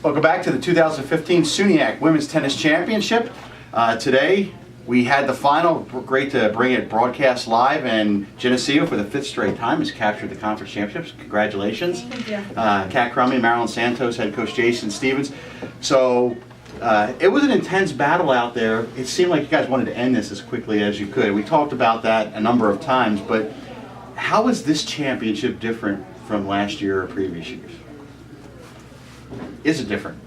Welcome back to the 2015 SUNYAC Women's Tennis Championship. Today we had the final. Great to bring it broadcast live, and Geneseo for the 5th straight time has captured the conference championships. Congratulations. Thank you. Kat Crummy, Marilyn Santos, head coach Jason Stevens. So it was an intense battle out there. It seemed like you guys wanted to end this as quickly as you could. We talked about that a number of times, but how is this championship different from last year or previous years? Is it different?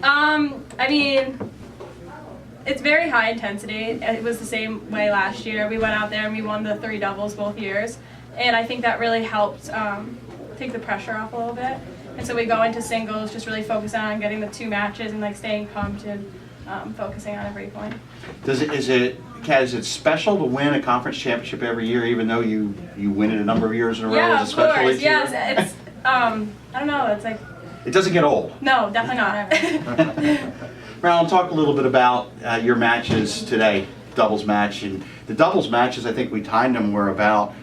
I mean, it's very high intensity. It was the same way last year. We went out there and we won the 3 doubles both years, and I think that really helped take the pressure off a little bit. And so we go into singles just really focusing on getting the 2 matches and like staying pumped and focusing on every point. Kat, is it special to win a conference championship every year, even though you win it a number of years in a row? Yeah, Is it of special course. each year? Yes, it's I don't know. It's like It doesn't get old. no, definitely not. Marilyn, talk a little bit about your matches today, doubles match. And the doubles matches, I think we timed them, were about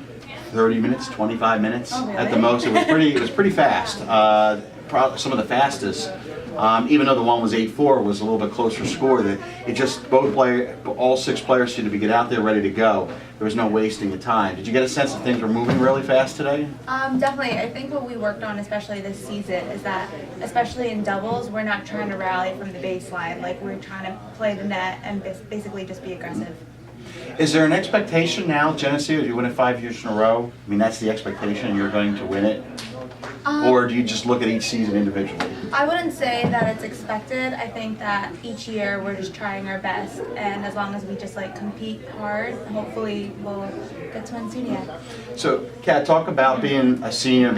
30 minutes, 25 minutes at the most. It was pretty fast. Probably some of the fastest. Even though the one was 8-4, was a little bit closer score. That it just all 6 players seemed to get out there ready to go. There was no wasting of time. Did you get a sense that things were moving really fast today? Definitely. I think what we worked on, especially this season, is that, especially in doubles, we're not trying to rally from the baseline. Like, we're trying to play the net and basically just be aggressive. Is there an expectation now, Geneseo, if you win it 5 years in a row? I mean, that's the expectation, you're going to win it? Or do you just look at each season individually? I wouldn't say that it's expected. I think that each year we're just trying our best, and as long as we just like compete hard, hopefully we'll get to win SUNYAC. So, Kat, talk about being a senior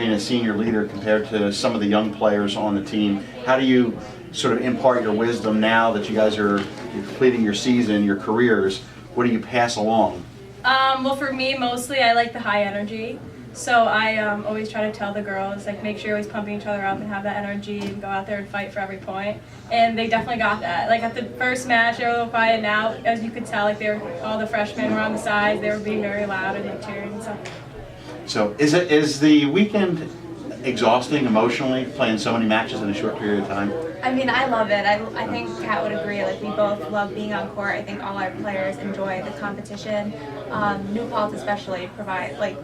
leader compared to some of the young players on the team. How do you sort of impart your wisdom now that you guys are completing your season, your careers? What do you pass along? Well, for me, mostly I like the high energy. So I always try to tell the girls, like, make sure you're always pumping each other up and have that energy and go out there and fight for every point. And they definitely got that. Like, at the first match, they were a little quiet. Now, as you could tell, like, all the freshmen were on the sides. They were being very loud and like cheering and stuff. So is the weekend exhausting emotionally, playing so many matches in a short period of time? I mean, I love it. I think Kat would agree. Like, we both love being on court. I think all our players enjoy the competition. New Paltz especially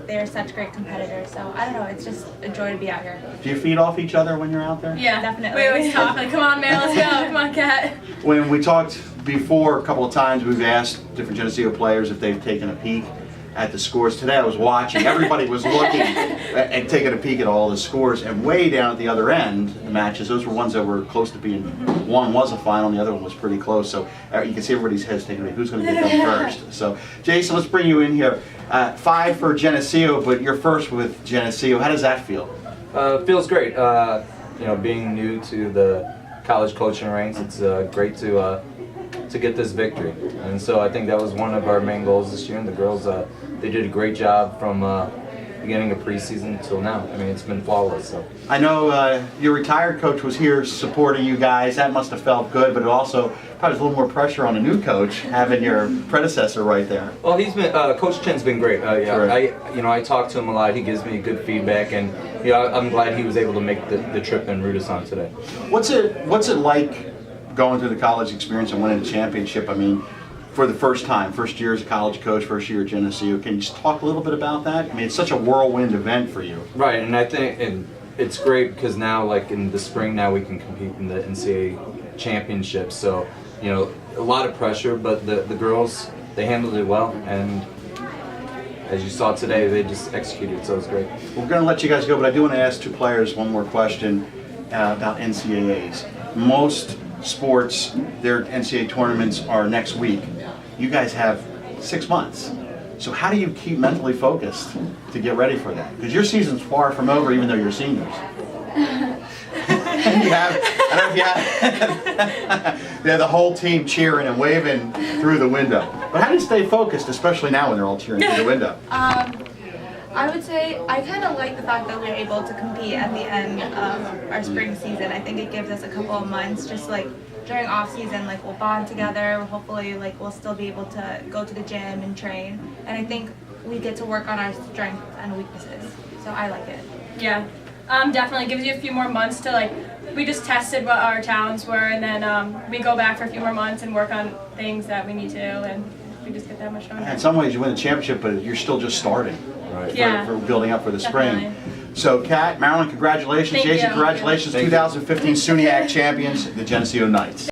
they're such great competitors. So I don't know, it's just a joy to be out here. Do you feed off each other when you're out there? Yeah, definitely. We always talk like, come on, Mary, let's go. Come on, Kat. When we talked before, a couple of times, we've asked different Geneseo players if they've taken a peek at the scores. Today I was watching, everybody was looking and taking a peek at all the scores, and way down at the other end, the matches, those were ones that were close to being, one was a final and the other one was pretty close, so you can see everybody's heads taking a peek, who's going to get them first. So Jason, let's bring you in here. 5 for Geneseo, but you're first with Geneseo. How does that feel? Feels great. You know, being new to the college coaching ranks, it's great to get this victory. And so I think that was one of our main goals this year, and the girls, they did a great job from beginning of preseason until now. I mean, it's been flawless. So I know your retired coach was here supporting you guys. That must have felt good, but it also probably was a little more pressure on a new coach having your predecessor right there. well, he's been Coach Chen's been great. Yeah, Sure. I talk to him a lot. He gives me good feedback, and I'm glad he was able to make the trip and root us on today. What's it like going through the college experience and winning a championship? I mean, for the first time, first year as a college coach, first year at Geneseo. Can you just talk a little bit about that? I mean, it's such a whirlwind event for you. Right, and I think it's great because now, like in the spring, now we can compete in the NCAA championships. So, you know, a lot of pressure, but the girls, they handled it well, and as you saw today, they just executed, so it was great. We're going to let you guys go, but I do want to ask 2 players one more question about NCAAs. Most sports, their NCAA tournaments are next week. You guys have 6 months. So how do you keep mentally focused to get ready for that? Because your season's far from over, even though you're seniors. And you have, I don't know if you have the whole team cheering and waving through the window. But how do you stay focused, especially now when they're all cheering through the window? I would say I kind of like the fact that we're able to compete at the end of our spring season. I think it gives us a couple of months, just like during off season, like we'll bond together. Hopefully, like we'll still be able to go to the gym and train. And I think we get to work on our strengths and weaknesses. So I like it. Yeah. Definitely gives you a few more months to like. We just tested what our talents were, and then we go back for a few more months and work on things that we need to, and we just get that much done. In some ways, you win the championship, but you're still just starting Right. Yeah. for building up for the Definitely. spring. So, Kat, Marilyn, congratulations. Thank Jason, you. congratulations. Thank you. 2015 SUNYAC champions, the Geneseo Knights.